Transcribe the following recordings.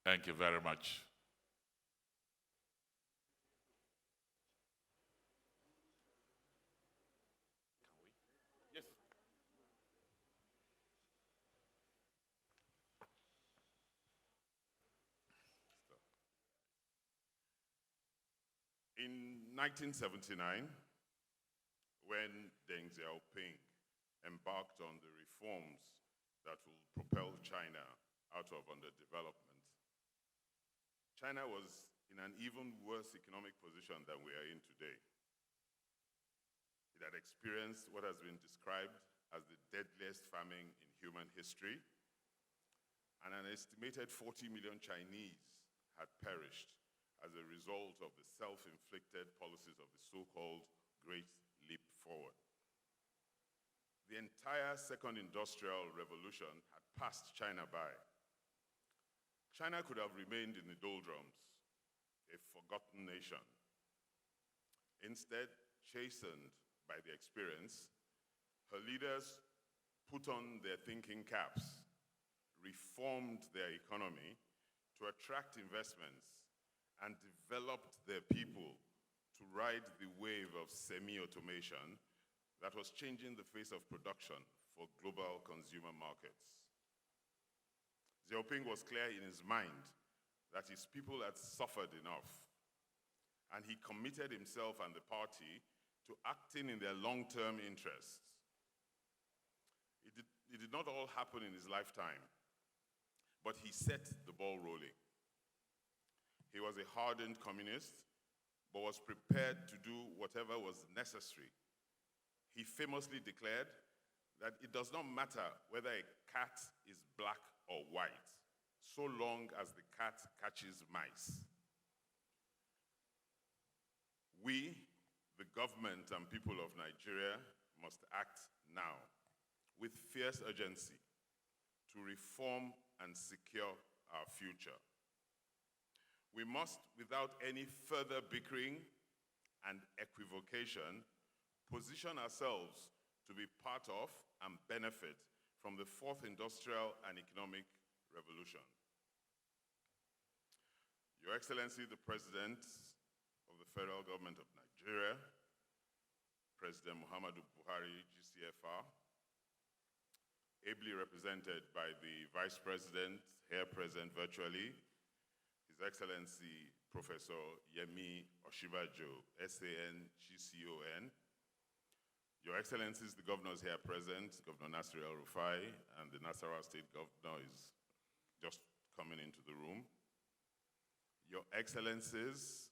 Thank you very much. Yes. In 1979, when Deng Xiaoping embarked on the reforms that will propel China out of underdevelopment, China was in an even worse economic position than we are in today. It had experienced what has been described as the deadliest famine in human history, and an estimated 40 million Chinese had perished as a result of the self-inflicted policies of the so-called Great Leap Forward. The entire Second Industrial Revolution had passed China by. China could have remained in the doldrums, a forgotten nation. Instead, chastened by the experience, her leaders put on their thinking caps, reformed their economy to attract investments, and developed their people to ride the wave of semi-automation that was changing the face of production for global consumer markets. Xiaoping was clear in his mind that his people had suffered enough, and he committed himself and the party to acting in their long-term interests. It did not all happen in his lifetime, but he set the ball rolling. He was a hardened communist, but was prepared to do whatever was necessary. He famously declared that it does not matter whether a cat is black or white, so long as the cat catches mice. We, the government and people of Nigeria, must act now with fierce urgency to reform and secure our future. We must, without any further bickering and equivocation, position ourselves to be part of and benefit from the fourth industrial and economic revolution. Your Excellency, the President of the Federal Government of Nigeria, President Muhammadu Buhari, GCFR, ably represented by the Vice President, here present virtually, His Excellency Professor Yemi Osinbajo, SAN, GCON, Your Excellencies, the governors here present, Governor Nasir El-Rufai, and the Nasarawa State Governor is just coming into the room. Your Excellencies,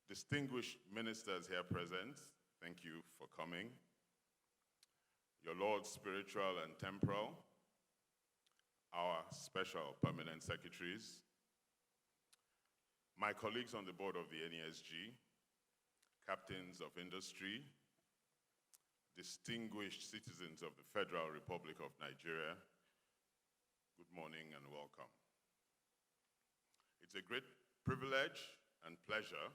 distinguished ministers here present, thank you for coming. Your Lords Spiritual and Temporal, our special permanent secretaries, my colleagues on the board of the NESG, captains of industry, distinguished citizens of the Federal Republic of Nigeria, good morning and welcome. It's a great privilege and pleasure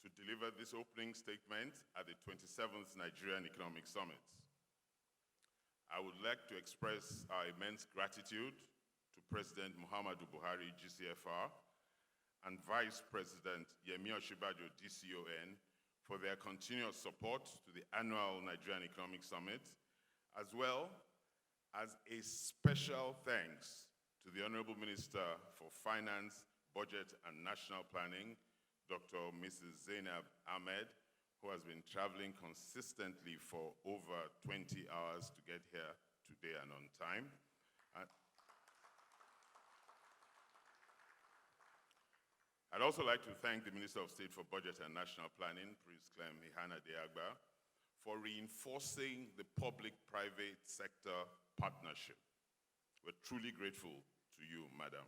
to deliver this opening statement at the 27th Nigerian Economic Summit. I would like to express our immense gratitude to President Muhammadu Buhari, GCFR, and Vice President Yemi Osinbajo, DCON, for their continuous support to the annual Nigerian Economic Summit, as well as a special thanks to the Honorable Minister for Finance, Budget and National Planning, Dr. Mrs. Zainab Ahmed, who has been traveling consistently for over 20 hours to get here today and on time. I'd also like to thank the Minister of State for Budget and National Planning, Prince Clem Ihana Deagba, for reinforcing the public-private sector partnership. We're truly grateful to you, Madam.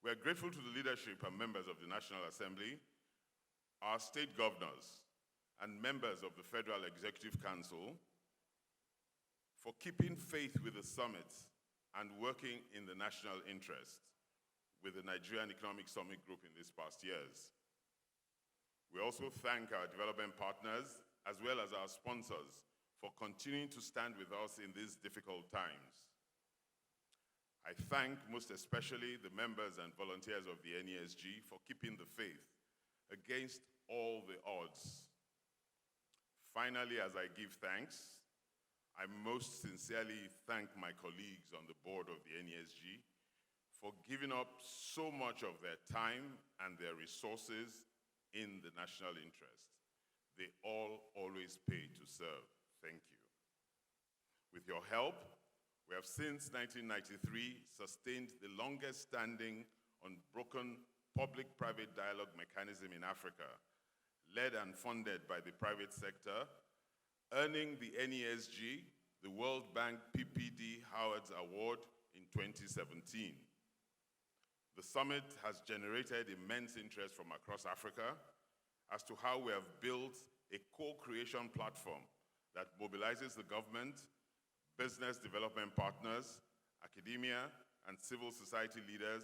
We're grateful to the leadership and members of the National Assembly, our state governors, and members of the Federal Executive Council for keeping faith with the summit and working in the national interest with the Nigerian Economic Summit Group in these past years. We also thank our development partners as well as our sponsors for continuing to stand with us in these difficult times. I thank most especially the members and volunteers of the NESG for keeping the faith against all the odds. Finally, as I give thanks, I most sincerely thank my colleagues on the board of the NESG for giving up so much of their time and their resources in the national interest. They all always pay to serve. Thank you. With your help, we have since 1993 sustained the longest standing unbroken public-private dialogue mechanism in Africa, led and funded by the private sector, earning the NESG the World Bank PPD Howard's Award in 2017. The summit has generated immense interest from across Africa as to how we have built a co-creation platform that mobilizes the government, business development partners, academia, and civil society leaders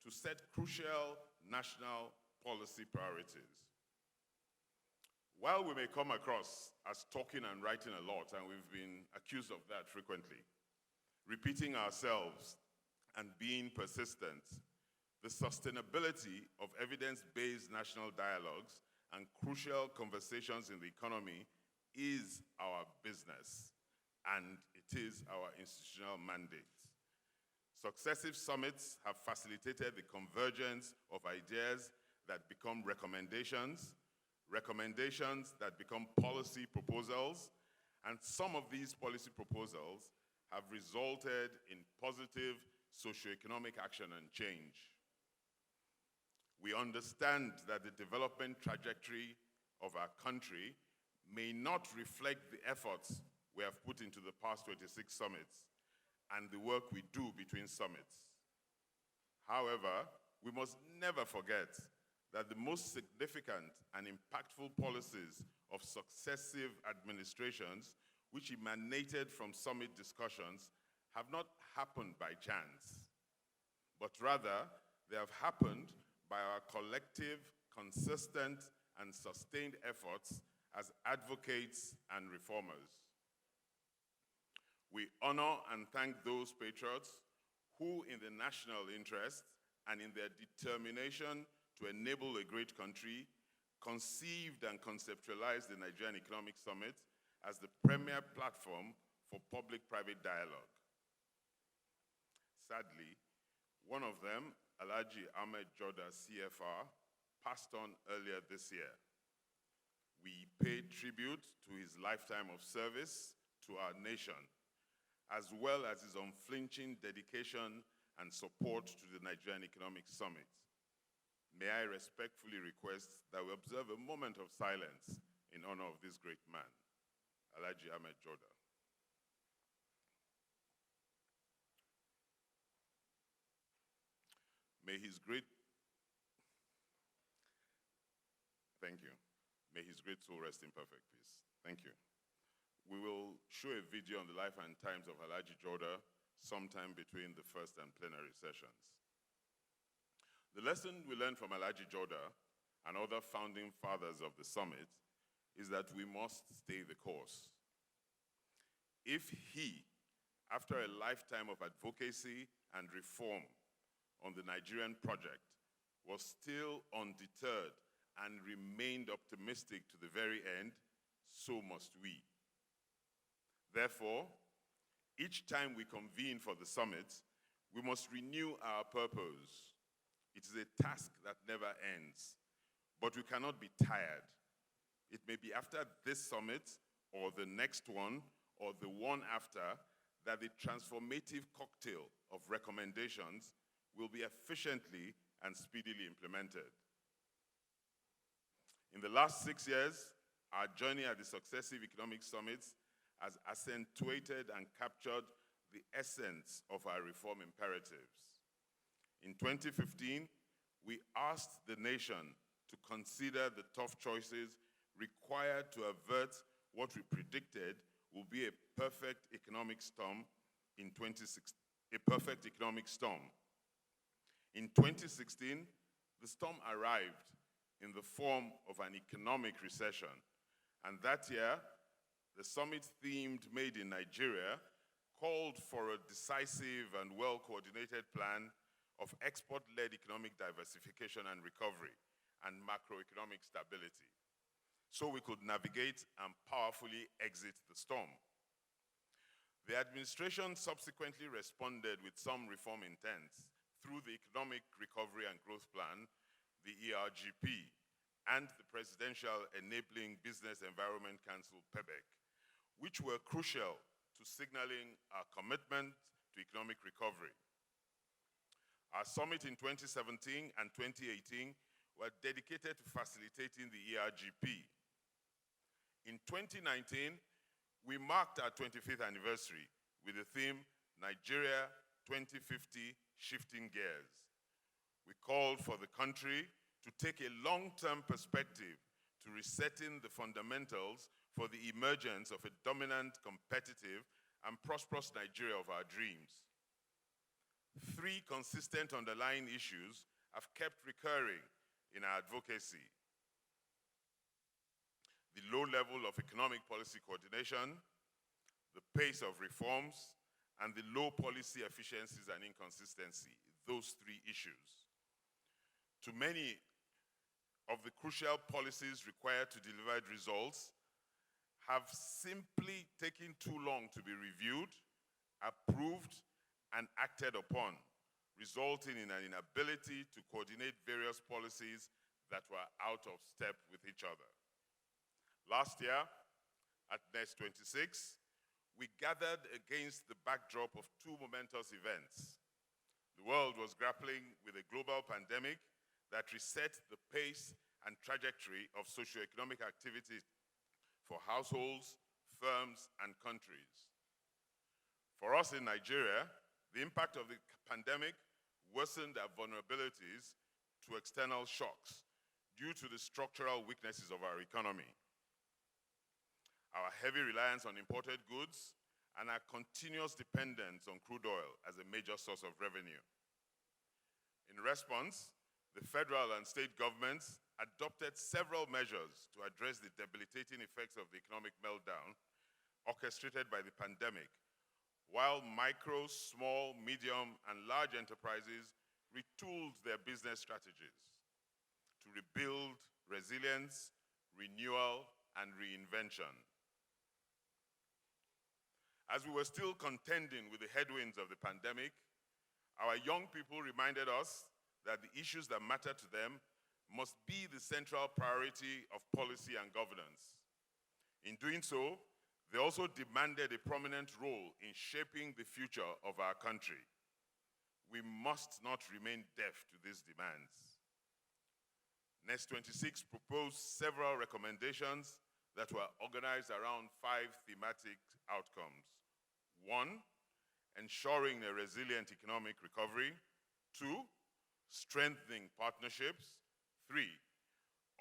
to set crucial national policy priorities. While we may come across as talking and writing a lot, and we've been accused of that frequently, repeating ourselves and being persistent, the sustainability of evidence-based national dialogues and crucial conversations in the economy is our business, and it is our institutional mandate. Successive summits have facilitated the convergence of ideas that become recommendations, recommendations that become policy proposals, and some of these policy proposals have resulted in positive socioeconomic action and change. We understand that the development trajectory of our country may not reflect the efforts we have put into the past 26 summits and the work we do between summits. However, we must never forget that the most significant and impactful policies of successive administrations which emanated from summit discussions have not happened by chance, but rather they have happened by our collective, consistent, and sustained efforts as advocates and reformers. We honor and thank those patriots who, in the national interest and in their determination to enable a great country, conceived and conceptualized the Nigerian Economic Summit as the premier platform for public-private dialogue. Sadly, one of them, Alhaji Ahmed Joda, CFR, passed on earlier this year. We paid tribute to his lifetime of service to our nation, as well as his unflinching dedication and support to the Nigerian Economic Summit. May I respectfully request that we observe a moment of silence in honor of this great man, Alhaji Ahmed Joda. May his great soul rest in perfect peace. Thank you. We will show a video on the life and times of Alhaji Joda sometime between the first and plenary sessions. The lesson we learned from Alhaji Joda and other founding fathers of the summit is that we must stay the course. If he, after a lifetime of advocacy and reform on the Nigerian project, was still undeterred and remained optimistic to the very end, so must we. Therefore, each time we convene for the summit, we must renew our purpose. It is a task that never ends, but we cannot be tired. It may be after this summit, or the next one, or the one after, that the transformative cocktail of recommendations will be efficiently and speedily implemented. In the last 6 years, our journey at the successive economic summits has accentuated and captured the essence of our reform imperatives. In 2015, we asked the nation to consider the tough choices required to avert what we predicted will be a perfect economic storm in 2016. In 2016, the storm arrived in the form of an economic recession, and that year, the summit themed Made in Nigeria called for a decisive and well-coordinated plan of export-led economic diversification and recovery and macroeconomic stability, so we could navigate and powerfully exit the storm. The administration subsequently responded with some reform intents through the Economic Recovery and Growth Plan, the ERGP, and the Presidential Enabling Business Environment Council, PEBEC, which were crucial to signaling our commitment to economic recovery. Our summit in 2017 and 2018 were dedicated to facilitating the ERGP. In 2019, we marked our 25th anniversary with the theme, Nigeria 2050, Shifting Gears. We called for the country to take a long-term perspective to resetting the fundamentals for the emergence of a dominant, competitive, and prosperous Nigeria of our dreams. Three consistent underlying issues have kept recurring in our advocacy: the low level of economic policy coordination, the pace of reforms, and the low policy efficiencies and inconsistency, those three issues. To many of the crucial policies required to deliver results have simply taken too long to be reviewed, approved, and acted upon, resulting in an inability to coordinate various policies that were out of step with each other. Last year, at NES26, we gathered against the backdrop of two momentous events. The world was grappling with a global pandemic that reset the pace and trajectory of socioeconomic activity for households, firms, and countries. For us in Nigeria, the impact of the pandemic worsened our vulnerabilities to external shocks due to the structural weaknesses of our economy. Our heavy reliance on imported goods and our continuous dependence on crude oil as a major source of revenue. In response, the federal and state governments adopted several measures to address the debilitating effects of the economic meltdown orchestrated by the pandemic, while micro, small, medium, and large enterprises retooled their business strategies to rebuild resilience, renewal, and reinvention. As we were still contending with the headwinds of the pandemic, our young people reminded us that the issues that matter to them must be the central priority of policy and governance. In doing so, they also demanded a prominent role in shaping the future of our country. We must not remain deaf to these demands. NES26 proposed several recommendations that were organized around 5 thematic outcomes. 1, ensuring a resilient economic recovery. 2, strengthening partnerships. 3,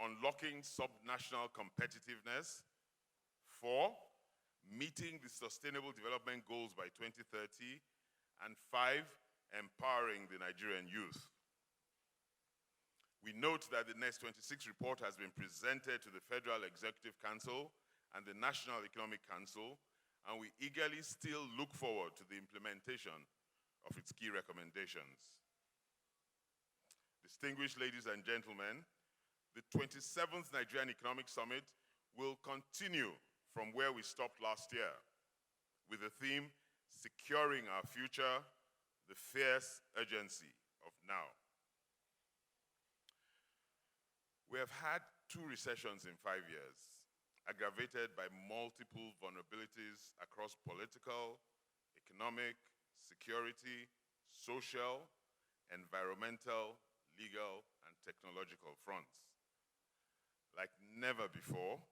unlocking subnational competitiveness. 4, meeting the Sustainable Development Goals by 2030. And 5, empowering the Nigerian youth. We note that the NES26 report has been presented to the Federal Executive Council and the National Economic Council, and we eagerly still look forward to the implementation of its key recommendations. Distinguished ladies and gentlemen, the 27th Nigerian Economic Summit will continue from where we stopped last year, with the theme, Securing Our Future, the Fierce Urgency of Now. We have had 2 recessions in 5 years, aggravated by multiple vulnerabilities across political, economic, security, social, environmental, legal, and technological fronts. Like never before,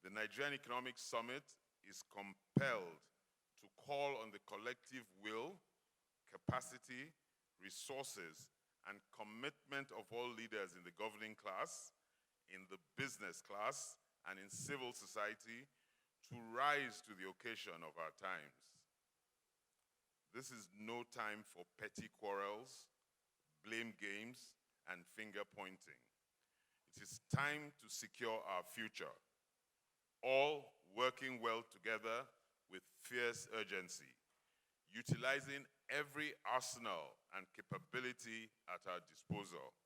the Nigerian Economic Summit is compelled to call on the collective will, capacity, resources, and commitment of all leaders in the governing class, in the business class, and in civil society to rise to the occasion of our times. This is no time for petty quarrels, blame games, and finger pointing. It is time to secure our future, all working well together with fierce urgency, utilizing every arsenal and capability at our disposal.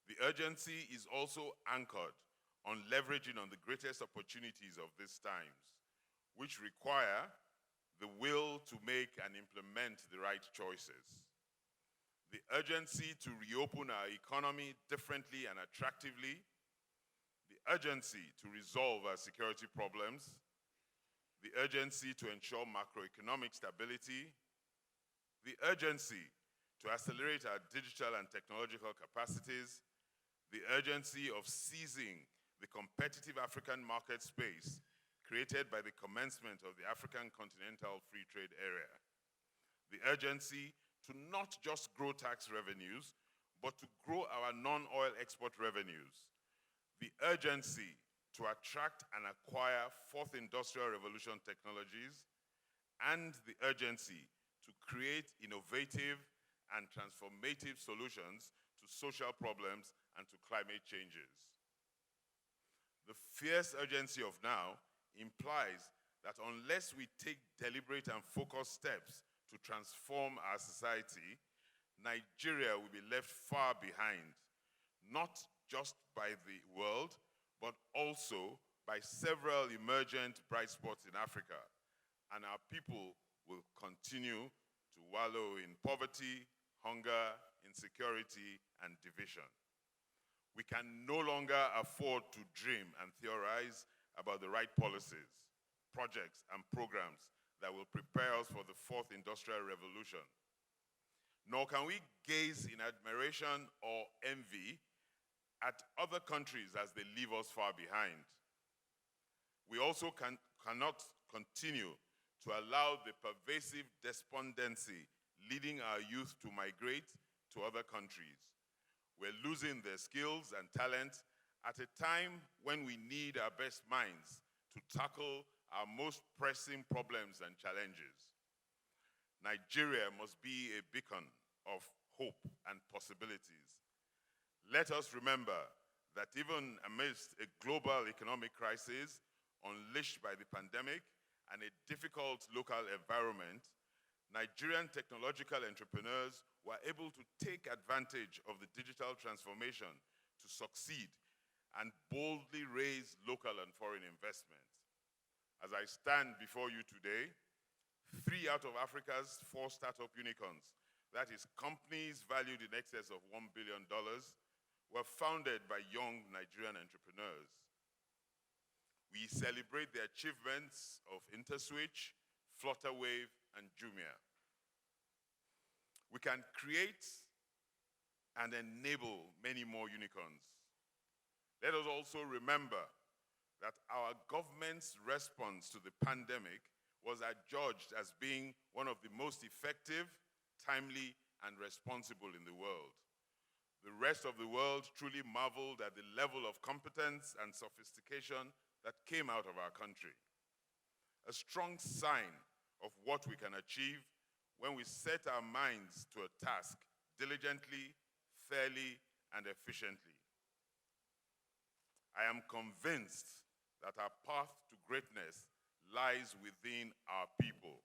The urgency is also anchored on leveraging on the greatest opportunities of these times, which require the will to make and implement the right choices. The urgency to reopen our economy differently and attractively, the urgency to resolve our security problems, the urgency to ensure macroeconomic stability, the urgency to accelerate our digital and technological capacities, the urgency of seizing the competitive African market space created by the commencement of the African Continental Free Trade Area, the urgency to not just grow tax revenues, but to grow our non-oil export revenues, the urgency to attract and acquire fourth industrial revolution technologies, and the urgency to create innovative and transformative solutions to social problems and to climate changes. The fierce urgency of now implies that unless we take deliberate and focused steps to transform our society, Nigeria will be left far behind, not just by the world, but also by several emergent bright spots in Africa, and our people will continue to wallow in poverty, hunger, insecurity, and division. We can no longer afford to dream and theorize about the right policies, projects, and programs that will prepare us for the fourth industrial revolution. Nor can we gaze in admiration or envy at other countries as they leave us far behind. We also cannot continue to allow the pervasive despondency leading our youth to migrate to other countries. We're losing their skills and talent at a time when we need our best minds to tackle our most pressing problems and challenges. Nigeria must be a beacon of hope and possibilities. Let us remember that even amidst a global economic crisis unleashed by the pandemic and a difficult local environment, Nigerian technological entrepreneurs were able to take advantage of the digital transformation to succeed and boldly raise local and foreign investment. As I stand before you today, 3 out of Africa's 4 startup unicorns, that is, companies valued in excess of $1 billion, were founded by young Nigerian entrepreneurs. We celebrate the achievements of InterSwitch, Flutterwave, and Jumia. We can create and enable many more unicorns. Let us also remember that our government's response to the pandemic was adjudged as being one of the most effective, timely, and responsible in the world. The rest of the world truly marveled at the level of competence and sophistication that came out of our country. A strong sign of what we can achieve when we set our minds to a task diligently, fairly, and efficiently. I am convinced that our path to greatness lies within our people,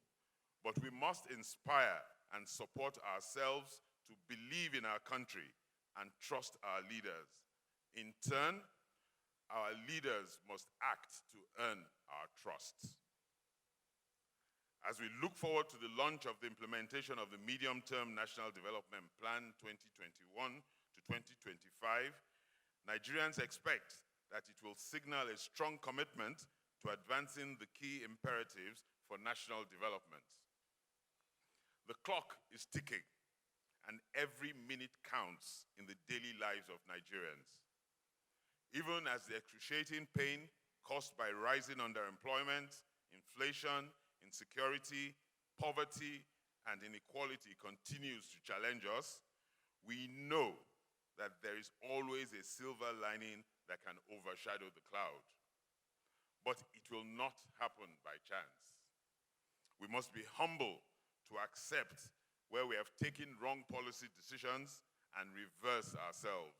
but we must inspire and support ourselves to believe in our country and trust our leaders. In turn, our leaders must act to earn our trust. As we look forward to the launch of the implementation of the Medium-Term National Development Plan 2021 to 2025, Nigerians expect that it will signal a strong commitment to advancing the key imperatives for national development. The clock is ticking, and every minute counts in the daily lives of Nigerians. Even as the excruciating pain caused by rising underemployment, inflation, insecurity, poverty, and inequality continues to challenge us, we know that there is always a silver lining that can overshadow the cloud. But it will not happen by chance. We must be humble to accept where we have taken wrong policy decisions and reverse ourselves.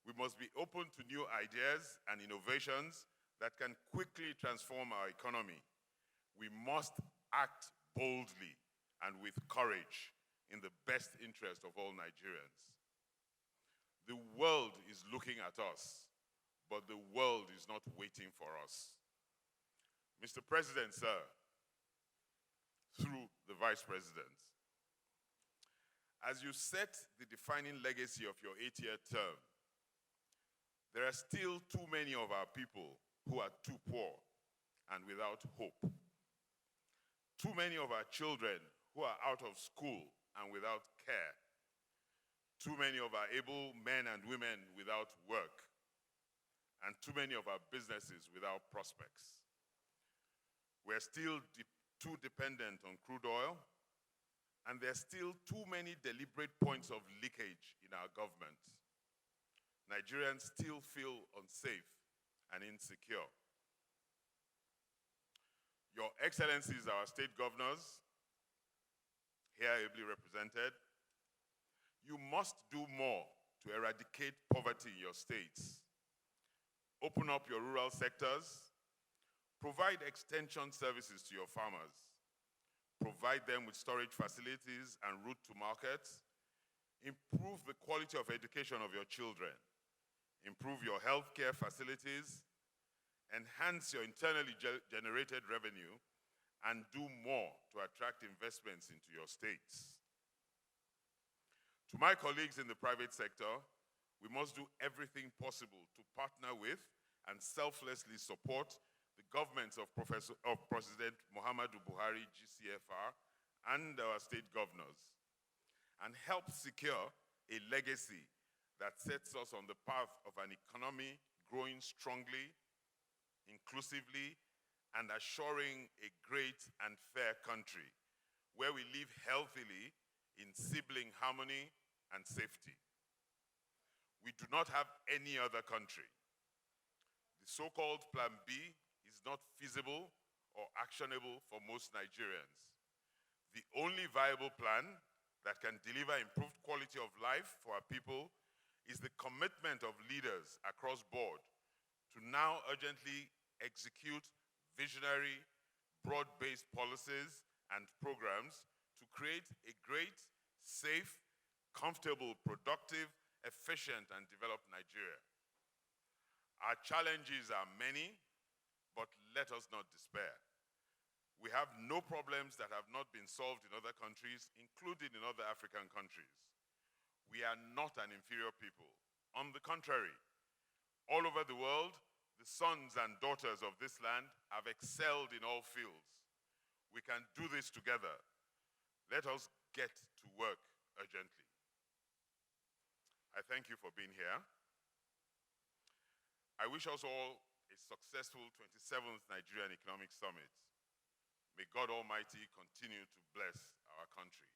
We must be open to new ideas and innovations that can quickly transform our economy, we must act boldly and with courage in the best interest of all Nigerians. The world is looking at us, but the world is not waiting for us. Mr. President, sir, through the Vice President, as you set the defining legacy of your 8-year term, there are still too many of our people who are too poor and without hope. Too many of our children who are out of school and without care. Too many of our able men and women without work. And too many of our businesses without prospects. We're still too dependent on crude oil, and there are still too many deliberate points of leakage in our government. Nigerians still feel unsafe and insecure. Your Excellencies, our state governors, here ably represented, you must do more to eradicate poverty in your states. Open up your rural sectors, provide extension services to your farmers, provide them with storage facilities and route to markets, improve the quality of education of your children, improve your healthcare facilities, enhance your internally generated revenue, and do more to attract investments into your states. To my colleagues in the private sector, we must do everything possible to partner with and selflessly support the governments of President Muhammadu Buhari, GCFR, and our state governors, and help secure a legacy that sets us on the path of an economy growing strongly, inclusively, and assuring a great and fair country where we live healthily in sibling harmony and safety. We do not have any other country. The so-called Plan B is not feasible or actionable for most Nigerians. The only viable plan that can deliver improved quality of life for our people is the commitment of leaders across board to now urgently execute visionary, broad-based policies and programs to create a great, safe, comfortable, productive, efficient, and developed Nigeria. Our challenges are many, but let us not despair. We have no problems that have not been solved in other countries, including in other African countries. We are not an inferior people. On the contrary, all over the world, the sons and daughters of this land have excelled in all fields. We can do this together. Let us get to work urgently. I thank you for being here. I wish us all a successful 27th Nigerian Economic Summit. May God Almighty continue to bless our country.